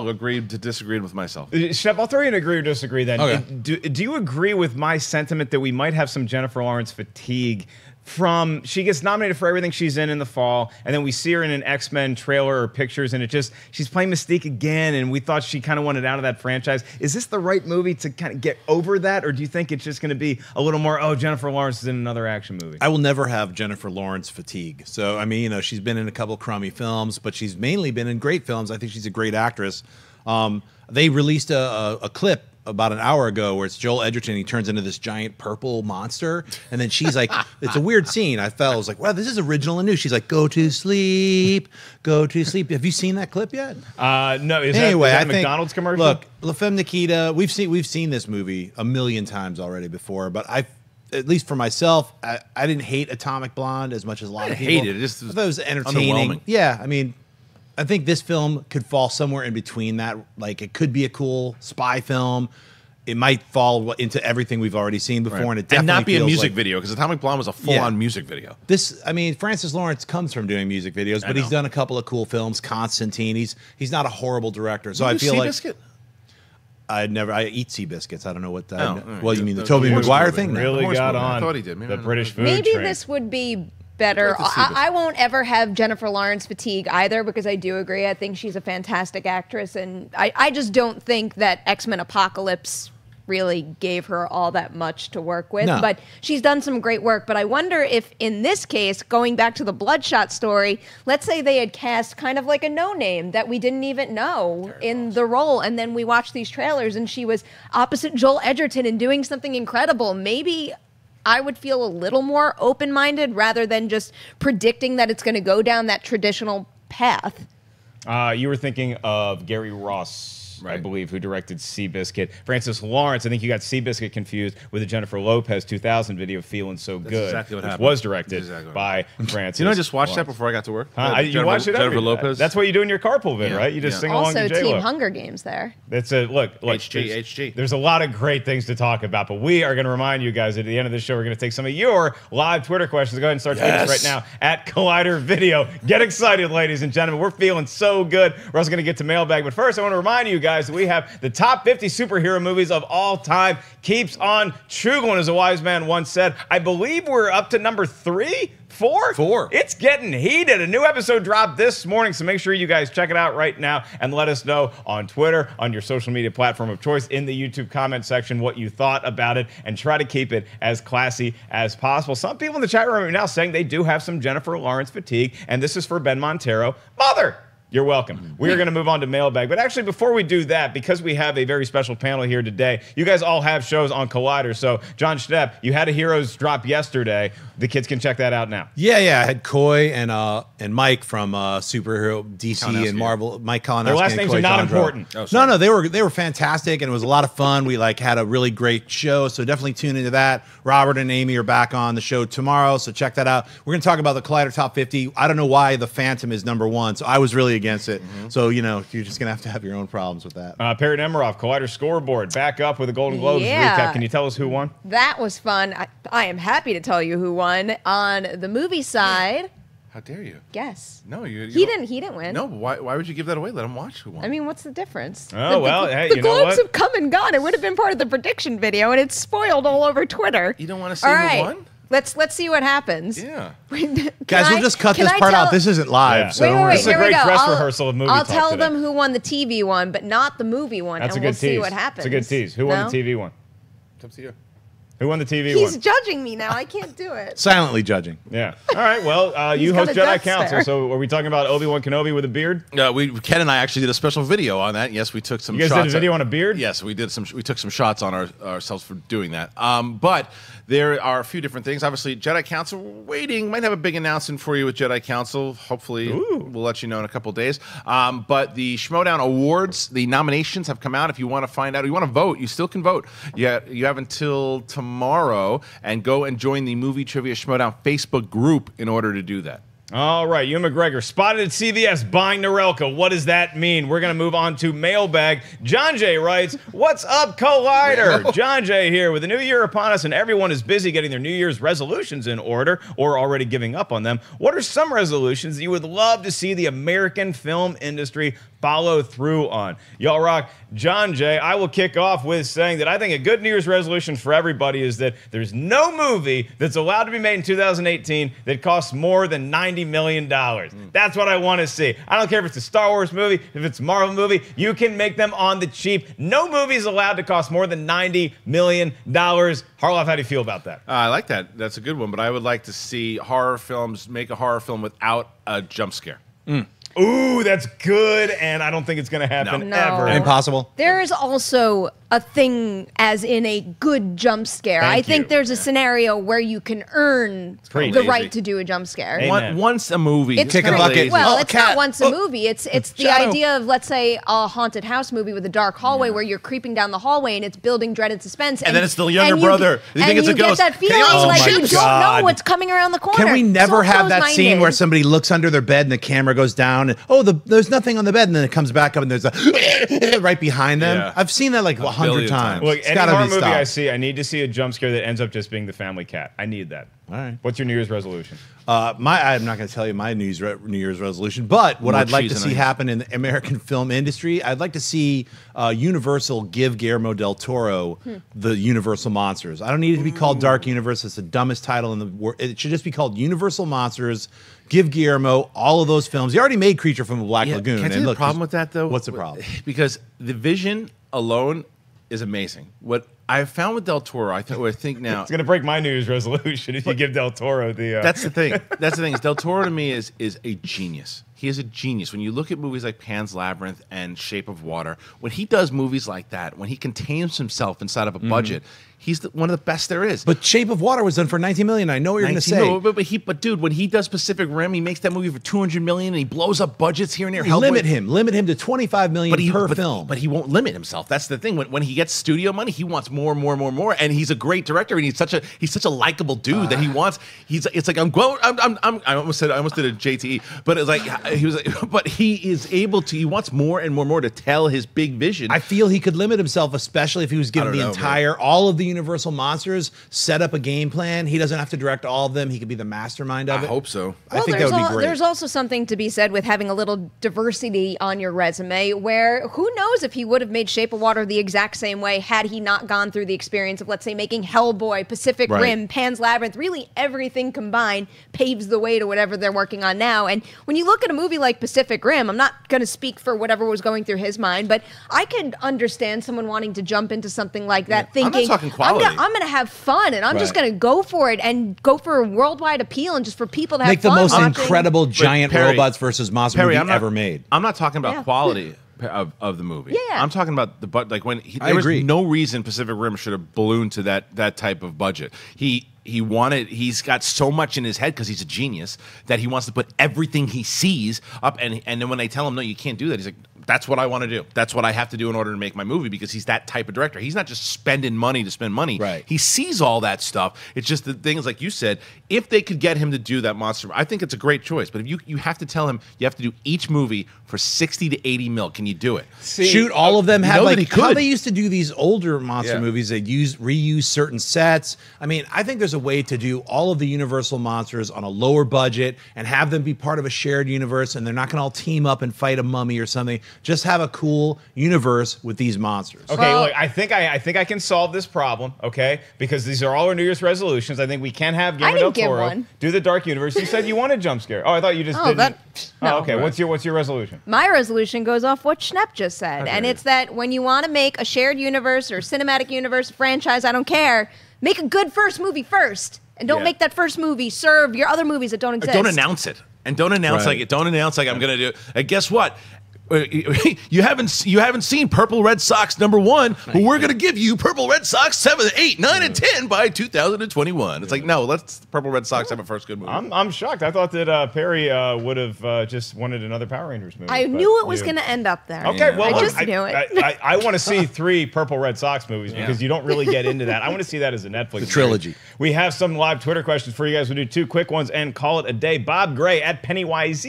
agree to disagree with myself. Schnepp, I'll throw you an agree or disagree then. Okay. Do you agree with my sentiment that we might have some Jennifer Lawrence fatigue from she gets nominated for everything she's in the fall, and then we see her in an X-Men trailer or pictures, and she's playing Mystique again, and we thought she kind of wanted out of that franchise. Is this the right movie to kind of get over that, or do you think it's just going to be a little more, oh, Jennifer Lawrence is in another action movie? I will never have Jennifer Lawrence fatigue. So, I mean, she's been in a couple crummy films, but she's mainly been in great films. I think she's a great actress. They released a clip about an hour ago where it's Joel Edgerton. He turns into this giant purple monster, and then she's like, it's a weird scene. I was like, wow, this is original and new. She's like, go to sleep, go to sleep. Have you seen that clip yet? No. Is Anyway, that I a think, McDonald's commercial? Look, La Femme Nikita. We've seen this movie a million times already before, but at least for myself, I didn't hate Atomic Blonde as much as a lot of people. I hated it. I thought it was entertaining. Underwhelming. Yeah, I mean, I think this film could fall somewhere in between that. Like, it could be a cool spy film. It might fall into everything we've already seen before, Right. and it definitely not be a feels music like video, because Atomic Blonde was a full-on music video. Francis Lawrence comes from doing music videos, but he's done a couple of cool films. Constantine. He's not a horrible director, so I feel like I eat sea biscuits. I don't know what that. Oh, Well, you mean the Tobey Maguire thing? No. Really got movie. I on thought he did. Maybe the not. British food Maybe train. this would be better. I'd like to see this. I won't ever have Jennifer Lawrence fatigue either, because I do agree. I think she's a fantastic actress, and I just don't think that X-Men Apocalypse really gave her all that much to work with. No. But she's done some great work. But I wonder if in this case, going back to the Bloodshot story, let's say they had cast kind of like a no-name that we didn't even know in the role, and then we watched these trailers and she was opposite Joel Edgerton and doing something incredible. Maybe I would feel a little more open-minded rather than just predicting that it's going to go down that traditional path. You were thinking of Gary Ross, I believe, who directed Seabiscuit. Francis Lawrence, I think you got Seabiscuit confused with the Jennifer Lopez 2000 video, Feeling So Good, exactly what which happened. was directed That's exactly what by Francis You know, I just watched that Lawrence. before I got to work. You watch it Jennifer every- Lopez. That's what you do in your carpool vid, Yeah. right? You just Yeah. sing along Also, to J-Lo. Team Hunger Games there. That's a look. HG. There's a lot of great things to talk about, but we are going to remind you guys at the end of the show, we're going to take some of your live Twitter questions. Go ahead and start tweeting us right now at Collider Video. Get excited, ladies and gentlemen. We're feeling so good. We're also going to get to Mailbag, but first, I want to remind you guys guys that we have the top 50 superhero movies of all time. Keeps on chugging, as a wise man once said. I believe we're up to number 3? 4? 4. It's getting heated. A new episode dropped this morning, so make sure you guys check it out right now and let us know on Twitter, on your social media platform of choice, in the YouTube comment section what you thought about it, and try to keep it as classy as possible. Some people in the chat room are now saying they do have some Jennifer Lawrence fatigue, and this is for Ben Montero. Mother! You're welcome. We are going to move on to Mailbag. But actually, before we do that, because we have a very special panel here today, you guys all have shows on Collider. So, Jon Schnepp, you had a Heroes drop yesterday. The kids can check that out now. Yeah. I had Coy and Mike from Superhero DC and Marvel. Mike Kalinowski. Their last names are not important. No, they were fantastic, and it was a lot of fun. We had a really great show, so definitely tune into that. Robert and Amy are back on the show tomorrow, so check that out. We're going to talk about the Collider Top 50. I don't know why the Phantom is number 1, so I was really against it. So, you're just going to have your own problems with that. Perri Nemiroff, Collider Scoreboard, back up with a Golden Globes recap. Can you tell us who won? That was fun. I am happy to tell you who won. On the movie side... How dare you? Guess. No, you he didn't win. No, why would you give that away? Let him watch who won. I mean, what's the difference? Oh, hey, the Globes have come and gone. It would have been part of the prediction video, and it's spoiled all over Twitter. You don't want to see who won? Let's see what happens. Yeah. Guys, we'll just cut this part out. This isn't live. Yeah. So wait, this is a great dress rehearsal of movie I'll talk tell today. them who won the TV one, but not the movie one, That's and a good we'll see tease. what happens. It's a good tease. Who won the TV one? It's up to you. Who won the TV He's one? judging me now. I can't do it. Silently judging. Yeah. All right. Well, you got host a Jedi Death Council. Star. So are we talking about Obi-Wan Kenobi with a beard? Ken and I actually did a special video on that. Yes, we took some You guys shots. did a video on a beard? Yes, we did some. We took some shots on ourselves for doing that. But there are a few different things. Obviously, Jedi Council, we're waiting. Might have a big announcement for you with Jedi Council. Hopefully, we'll let you know in a couple days. But the Schmodown Awards, the nominations have come out. If you want to find out, you want to vote, you still can vote. You have until tomorrow, and go and join the Movie Trivia Schmodown Facebook group in order to do that. All right, Ewan McGregor spotted at CVS buying Norelco. What does that mean? We're going to move on to Mailbag. John J. writes, "What's up, Collider?" John J. here. With the new year upon us and everyone is busy getting their New Year's resolutions in order or already giving up on them, what are some resolutions that you would love to see the American film industry follow through on? Y'all rock. John J., I will kick off with saying that I think a good New Year's resolution for everybody is that there's no movie that's allowed to be made in 2018 that costs more than $90 million. That's what I want to see. I don't care if it's a Star Wars movie, if it's a Marvel movie, you can make them on the cheap. No movie is allowed to cost more than $90 million. Harloff, how do you feel about that? I like that. That's a good one. But I would like to see horror films make a horror film without a jump scare. Ooh, that's good, and I don't think it's going to happen No. ever. Impossible. There is also a thing as in a good jump scare. Thank I think you. there's a scenario where you can earn pretty the easy. right to do a jump scare. Amen. Once a movie. It's Kick a pretty- bucket. Well, Oh, it's cat. not once a movie. It's the Shadow. idea of, let's say, a haunted house movie with a dark hallway where you're creeping down the hallway and it's building dread and suspense. And then it's the younger and you- brother. You think it's a and ghost. you get that Can feeling you also like shoot you don't God. know what's coming around the corner. Can we never So have that scene close-minded. where somebody looks under their bed and the camera goes down and there's nothing on the bed, and then it comes back up and there's a right behind them? Yeah. I've seen that like 100 billion times. times. Look, It's any gotta horror be movie stopped. I see, I need to see a jump scare that ends up just being the family cat. I need that. All right. What's your New Year's resolution? I'm not going to tell you my New Year's resolution, but what More I'd like cheese to and see onions. happen in the American film industry, I'd like to see Universal give Guillermo del Toro the Universal Monsters. I don't need it to be called Dark Universe. It's the dumbest title in the world. It should just be called Universal Monsters. Give Guillermo all of those films. He already made Creature from the Black Lagoon. Can I tell and you the look, problem with that, though? What's the problem? Because the vision alone is amazing. What I've found with Del Toro, I think now... It's going to break my New Year's resolution if you give Del Toro the... That's the thing. That's the thing. Is Del Toro to me is a genius. He is a genius. When you look at movies like Pan's Labyrinth and Shape of Water, when he does movies like that, when he contains himself inside of a budget, he's one of the best there is. But Shape of Water was done for $19 million. I know what you're going to say. No, but dude, when he does Pacific Rim, he makes that movie for $200 million, and he blows up budgets here and there. Limit him to $25 million per film. But he won't limit himself. That's the thing. When he gets studio money, he wants more and more and more and more. And he's a great director, and he's such a likable dude that he wants. It's like I almost did a JTE, but it's like but he is able to. He wants more and more and more to tell his big vision. I feel he could limit himself, especially if he was given all of the Universal monsters, set up a game plan. He doesn't have to direct all of them. He could be the mastermind of it. I hope so. I think that would be great. There's also something to be said with having a little diversity on your resume, where who knows if he would have made Shape of Water the exact same way had he not gone through the experience of, let's say, making Hellboy, Pacific Rim, Pan's Labyrinth. Really, everything combined paves the way to whatever they're working on now. And when you look at a movie like Pacific Rim, I'm not going to speak for whatever was going through his mind, but I could understand someone wanting to jump into something like that, thinking, I'm not talking quality. I'm going to have fun, and I'm just going to go for it and go for a worldwide appeal and just for people to have Make fun. the most watching. incredible giant Perri, robots versus monster movie ever made. I'm not talking about quality of the movie. Yeah. I'm talking about like when there was no reason Pacific Rim should have ballooned to that type of budget. He's got so much in his head because he's a genius that he wants to put everything he sees up, and then when they tell him no, you can't do that, he's like, that's what I want to do. That's what I have to do in order to make my movie, because he's that type of director. He's not just spending money to spend money. Right. He sees all that stuff. It's just the things like you said, if they could get him to do that monster, I think it's a great choice. But if you have to tell him you have to do each movie for 60 to 80 mil, can you do it? Shoot all of them. Have like how could. they used to do these older monster movies. They reuse certain sets. I mean, I think there's a way to do all of the Universal monsters on a lower budget and have them be part of a shared universe, and they're not going to all team up and fight a mummy or something. Just have a cool universe with these monsters. Okay, look, I think I can solve this problem, okay? Because these are all our New Year's resolutions. I think we can have Guillermo del Toro do the Dark Universe. You said you wanted jump scare. Oh, I thought you just didn't. No. Okay, what's your resolution? My resolution goes off what Schnepp just said, and it's that when you want to make a shared universe or cinematic universe franchise, I don't care, make a good first movie first, and don't make that first movie serve your other movies that don't exist. Don't announce it, and don't announce like I'm going to do it. And guess what? You haven't seen Purple Red Sox #1, but we're going to give you Purple Red Sox 7, 8, 9, and 10 by 2021. It's like, no, let's Purple Red Sox have a first good movie. I'm shocked. I thought that Perri would have just wanted another Power Rangers movie. I knew it was going to end up there. Okay, well, I just knew it. I want to see 3 Purple Red Sox movies because you don't really get into that. I want to see that as a Netflix trilogy. We have some live Twitter questions for you guys. We'll do 2 quick ones and call it a day. Bob Gray at Pennywise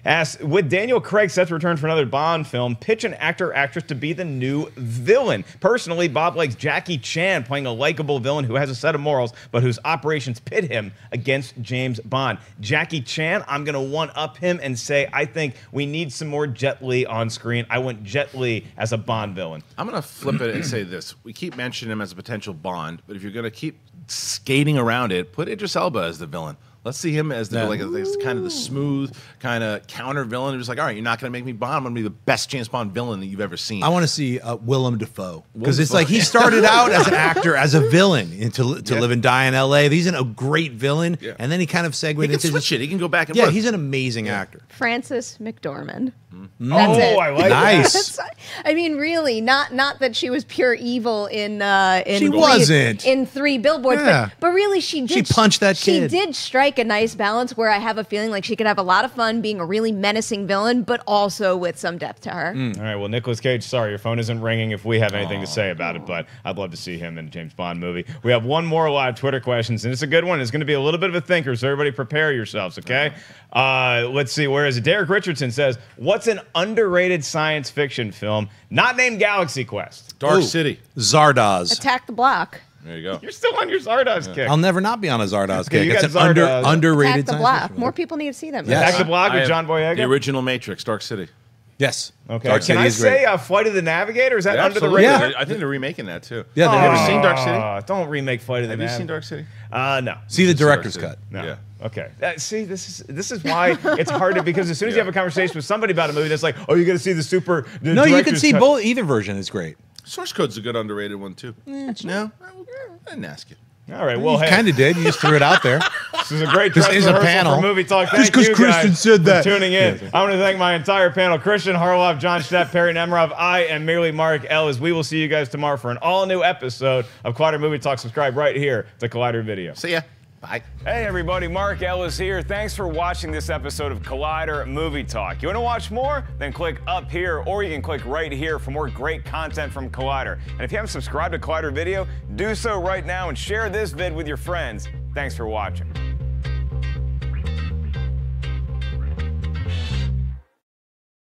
asks, with Daniel Craig set to return for another Bond film, pitch an actor or actress to be the new villain. Personally, Bob likes Jackie Chan playing a likable villain who has a set of morals, but whose operations pit him against James Bond. Jackie Chan, I'm going to one-up him and say I think we need some more Jet Li on screen. I want Jet Li as a Bond villain. I'm going to flip it and say this. We keep mentioning him as a potential Bond, but if you're going to keep skating around it, put Idris Elba as the villain. Let's see him as the kind of the smooth kind of counter villain. It was like, all right, you're not going to make me Bond. I'm going to be the best James Bond villain that you've ever seen. I want to see Willem Dafoe, because it's like he started out as an actor, as a villain, to Live and Die in L.A. He's a great villain, and then he kind of segued into switch it. He can go back and forth. He's an amazing actor. Frances McDormand. That's it. I like nice. I mean, really, not that she was pure evil in she wasn't in 3 Billboards, but really she did. She punched that kid. She did strike a nice balance where I have a feeling like she could have a lot of fun being a really menacing villain, but also with some depth to her. All right, well, Nicolas Cage, sorry, your phone isn't ringing if we have anything to say about it, but I'd love to see him in a James Bond movie. We have one more live Twitter questions, and it's a good one. It's going to be a little bit of a thinker, so everybody prepare yourselves, okay? Let's see, where is it? Derek Richardson says, what's an underrated science fiction film not named Galaxy Quest? Dark City. Zardoz. Attack the Block. There you go. You're still on your Zardoz kick. I'll never not be on a Zardoz kick. You It's got an underrated Attack the science Block. fiction. More people need to see them. Yes. Attack the Block with John Boyega? The original Matrix, Dark City. Yes. Okay. Dark Can City I is great. say Flight of the Navigator? Is that under the Absolutely. radar? I think they're remaking that too. Yeah, Have you ever seen Dark City? Don't remake Flight of the Have you Navigator. seen Dark City? No. See the Dark director's City. cut. No. Yeah. Okay. See, this is why it's hard to, because as soon as you have a conversation with somebody about a movie, that's like, oh, you're going to see the No, you can director's see cut. both. Either version is great. Source Code's a good underrated one too. No, I didn't ask you. All right. Well, You hey, kind of did. You just threw it out there. this is a great This dress is a rehearsal panel. for Movie Talk. Just Thank 'cause you Kristian guys said that. for tuning in. I want to thank my entire panel: Kristian Harloff, Jon Schnepp, Perri Nemiroff. I am merely Mark Ellis. We will see you guys tomorrow for an all-new episode of Collider Movie Talk. Subscribe right here to Collider Video. See ya. Bye. Hey everybody, Mark Ellis here. Thanks for watching this episode of Collider Movie Talk. You want to watch more? Then click up here, or you can click right here for more great content from Collider. And if you haven't subscribed to Collider Video, do so right now and share this vid with your friends. Thanks for watching.